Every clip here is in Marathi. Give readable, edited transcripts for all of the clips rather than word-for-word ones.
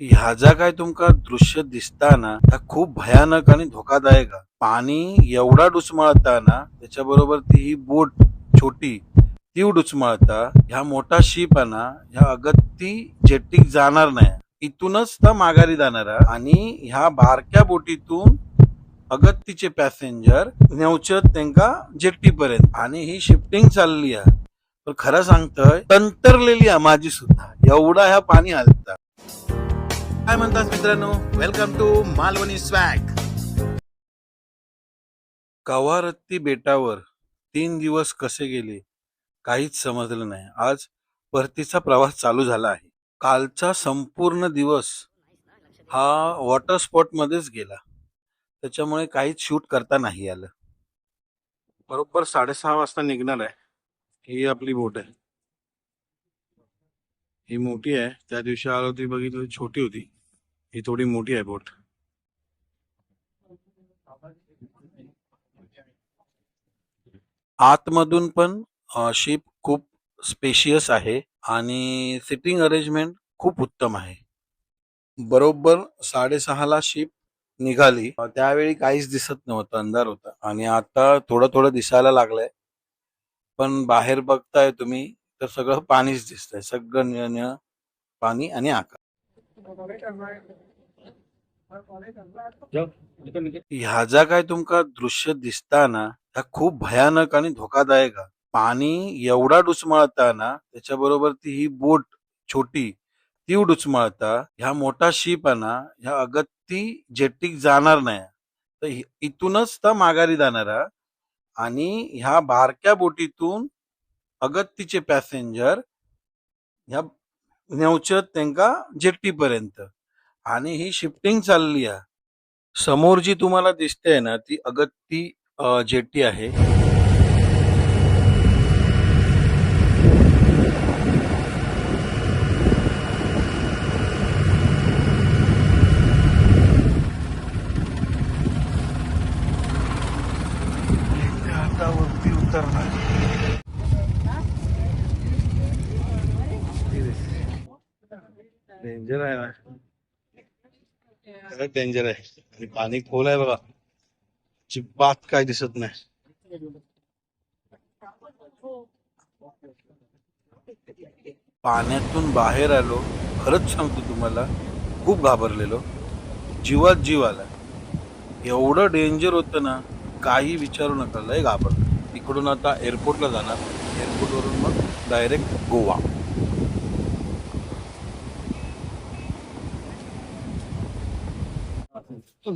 ह्याचा काय तुमका दृश्य दिसता ना, त्या खूप भयानक आणि धोकादायक आहे. पाणी एवढा डुचमळता ना, त्याच्याबरोबर ती ही बोट छोटी ती डुचमळता. ह्या मोठा शिप आहे ना, ह्या अगत्ती जेट्टीक जाणार नाही. इथूनच तर माघारी जाणार आहे. आणि ह्या बारक्या बोटीतून अगत्तीचे पॅसेंजर नेवचत त्यांका जेट्टीपर्यंत. आणि ही शिफ्टिंग चालली आहे. तर खरं सांगतोय तंतरलेली आहे माझी सुद्धा, एवढा ह्या पाणी हलता. काय म्हणतात मित्रांनो, welcome to Malvani swag. Kavaratti बेटावर 3 दिवस कसे गेले काहीच समजलं नाही. आज परतीचा प्रवास चालू झाला आहे. कालचा संपूर्ण दिवस हा वॉटर स्पॉट मध्येच गेला, त्याच्यामुळे काहीच शूट करता नाही आलं. बरोबर 6:30 वाजता निघणार आहे. ही आपली बोट आहे, ही मोठी आहे. त्या दिवशी आलो ती बघितली छोटी होती, ही थोडी मोठी आहे बोट. आतमधून पण शिप खूप स्पेशियस आहे आणि सिटिंग अरेंजमेंट खूप उत्तम आहे. बरोबर 6:30ला शिप निघाली. त्यावेळी काहीच दिसत नव्हतं, अंधार होता. आणि आता थोडं थोडं दिसायला लागलंय. पण बाहेर बघताय तुम्ही तर सगळं पाणीच दिसतंय, सगळं निळं पाणी आणि आकाश. ह्याचा काय तुमका दृश्य दिसता ना, ह्या खूप भयानक आणि धोकादायक आहे. पाणी एवढा डुचमळता ना, त्याच्याबरोबर ती ही बोट छोटी ती डुचमळता. ह्या मोठा शिप आहे ना, ह्या अगत्ती जेट्टीक जाणार नाही. तर इथूनच तर माघारी जाणार आहे. आणि ह्या बारक्या बोटीतून अगत्तीचे पॅसेंजर ह्या नेवचत त्यांका जेट्टीपर्यंत. आणि ही शिफ्टिंग चालली आहे. समोर जी तुम्हाला दिसते ना, ती अगत्ती जेट्टी आहे. आता वरती उतरणार. डेंजर आहे ना, डेंजर आहे. आणि पाणी खोल आहे बघा, चिप्पात काय दिसत नाही. पाण्यातून बाहेर आलो, खरंच सांगतो तुम्हाला, खूप घाबरलेलो. जीवात जीव आला. एवढं डेंजर होतं ना, काही विचारू नका, लय घाबरलो. इकडून आता एअरपोर्टला जाणार, एअरपोर्टवरून मग डायरेक्ट गोवा.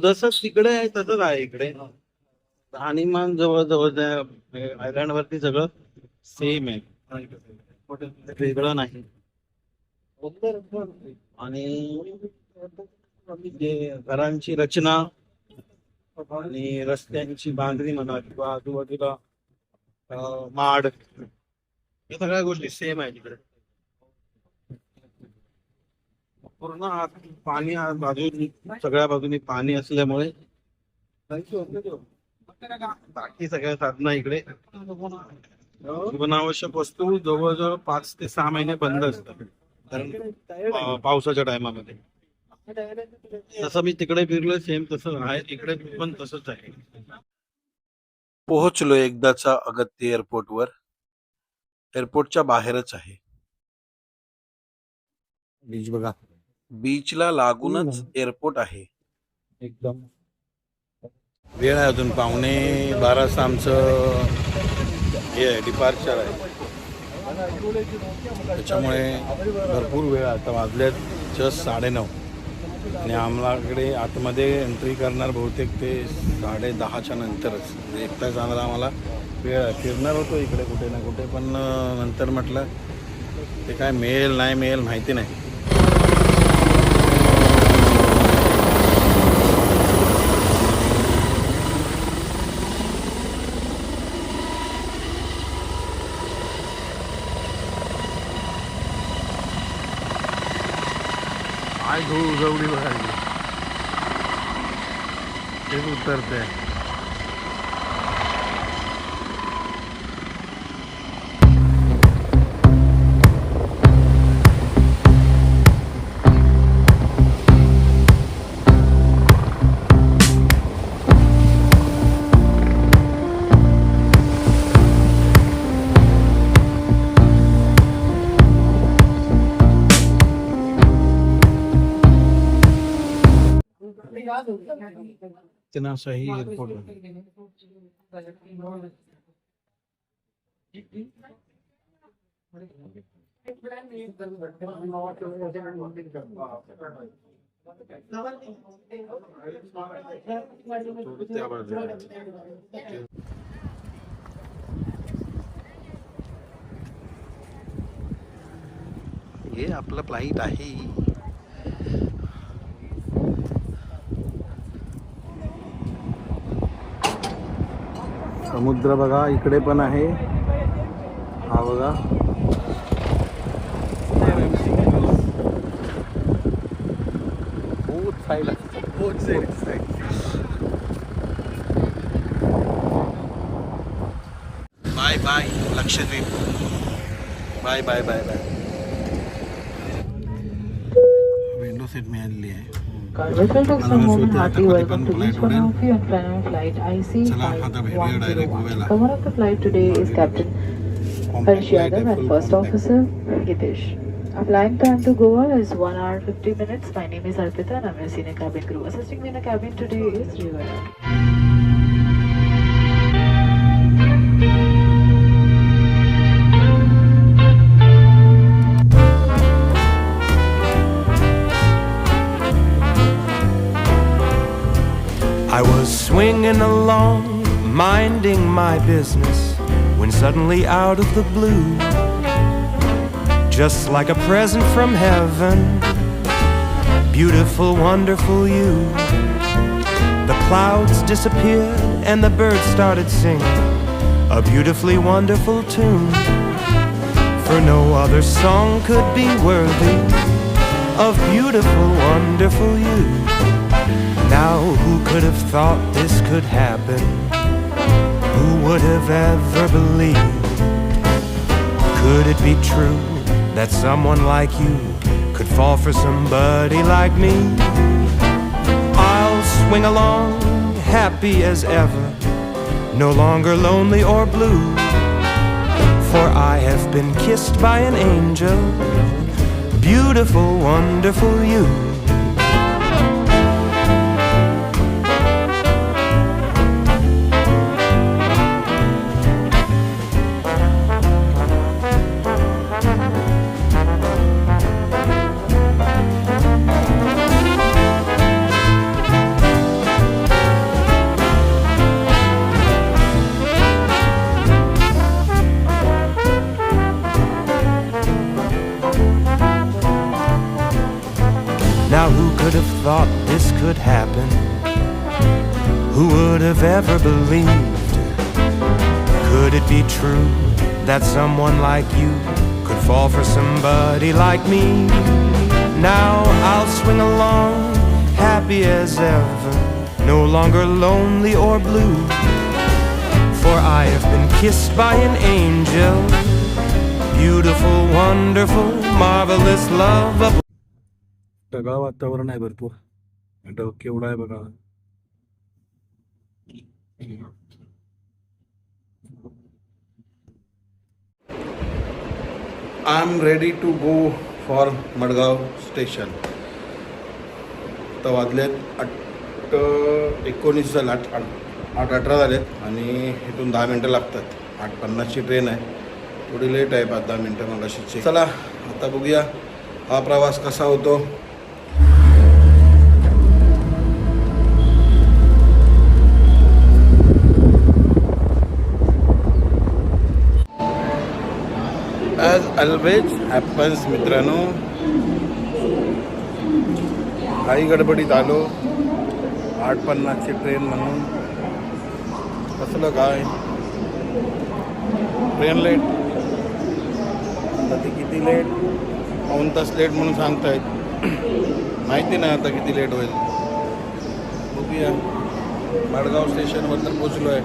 जसं तिकडे आहे तसंच आहे इकडे. राहणीमान जवळ जवळ आयलंड वरती सगळं सेम आहे, वेगळं नाही. आणि जे घरांची रचना आणि रस्त्यांची बांधणी म्हणा किंवा आजूबाजूला माड, या सगळ्या गोष्टी सेम आहे तिकडे. पूर्ण पाणी बाजूनी, सगळ्या बाजूनी पाणी असल्यामुळे बाकी सगळ्या साधना इकडे, जीवनावश्यक वस्तू जवळजवळ 5 ते 6 महिने बंद असतात, कारण पावसाच्या टायमामध्ये. जसं मी तिकडे फिरलोय सेम तसं आहे इकडे पण, तसंच आहे. पोहोचलो एकदाचा अगत्ती एअरपोर्टवर. एअरपोर्टच्या बाहेरच आहे बीच बघा, बीचला लागूनच एअरपोर्ट आहे एकदम. वेळ आहे अजून 11:45 आमचं हे आहे, डिपार्चर आहे. त्याच्यामुळे भरपूर वेळ, आता वाजल्यात जस्ट 9:30. आणि आम्हालाकडे आतमध्ये एंट्री करणार बहुतेक ते 10:30च्या नंतरच. 1 तास जाणार आम्हाला वेळ आहे. फिरणार होतो इकडे कुठे ना कुठे, पण नंतर म्हटलं ते काय मिळेल नाही मिळेल माहिती नाही. काय धूळ उजवडी बघायची, ते उतरते. इतना सही एयरपोर्ट है। हे आपलं फ्लाईट आहे. समुद्र बघा इकडे पण आहे. हा बघा bye bye Lakshadweep. Bye bye bye bye. Window seat मिळालेली आहे. Hearty welcome to each one of you on Platinum Flight IC510. Cover of the flight today is Captain Harsh Yadav and First Officer Gitesh. Our flying time to Goa is 1 hour 50 minutes. My name is Arpita and I'm your senior cabin crew. Assisting me in the cabin today is Rivera. I was swinging along, minding my business, when suddenly out of the blue, just like a present from heaven, beautiful, wonderful you. The clouds disappeared and the birds started singing a beautifully wonderful tune, for no other song could be worthy of beautiful, wonderful you. Now who could have thought this could happen? Who would have ever believed? Could it be true that someone like you could fall for somebody like me? I'll swing along, happy as ever, no longer lonely or blue, for I have been kissed by an angel, beautiful, wonderful you. Now who could have thought this could happen? Who would have ever believed? Could it be true that someone like you could fall for somebody like me? Now I'll swing along, happy as ever, no longer lonely or blue, for I have been kissed by an angel, beautiful, wonderful, marvelous love of. ढगाळ वातावरण आहे भरपूर. ढग केवढा आहे बघा. I am ready to go for Madgaon station. तर वाजलेत 8:19 झाले, 8:18 झालेत आणि इथून 10 मिनटं लागतात. 8:50ची ट्रेन आहे. थोडी लेट आहे, 5-10 मिनटं मगाशीची. चला आता बघूया हा प्रवास कसा होतो. ॲज ऑलवेज हॅपन्स मित्रांनो, काही गडबडीत आलो. 8:50ची ट्रेन म्हणून कसलं काय ट्रेन लेट. आता ती किती लेट, 2 तास लेट म्हणून सांगतायत. माहिती नाही आता किती लेट होईल. बघूया. मडगाव स्टेशनवर तर पोचलो आहे.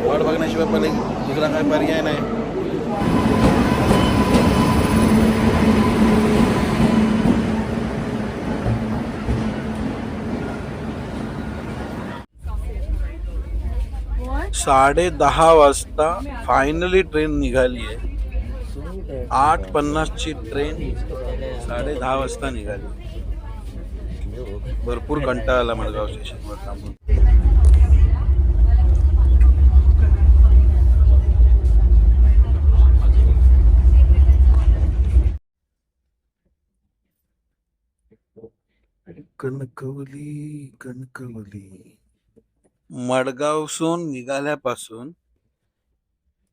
वाट बघण्याशिवाय पहिले दुसरा काय पर्याय नाही. What? 10:30 वाजता फायनली ट्रेन निघाली आहे. 8:50ची ट्रेन 10:30 वाजता निघाली. भरपूर कंटाळा आला मडगाव स्टेशनवर थांबून. कणकवली कणकवली. मडगावसून निघाल्यापासून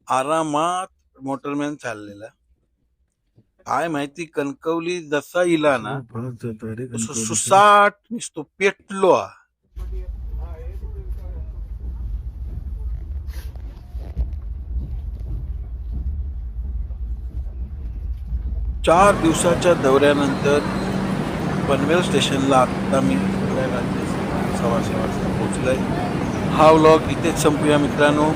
आरामात मोटरमॅन चाललेला. काय माहिती कणकवली जसा इला ना सुसाट नुसतो पेटलो. 4 दिवसाच्या दौऱ्यानंतर पनवेल स्टेशनला आता मी 6:15 वाजता पोहोचलोय. हा व्लॉग इथेच संपूया मित्रांनो.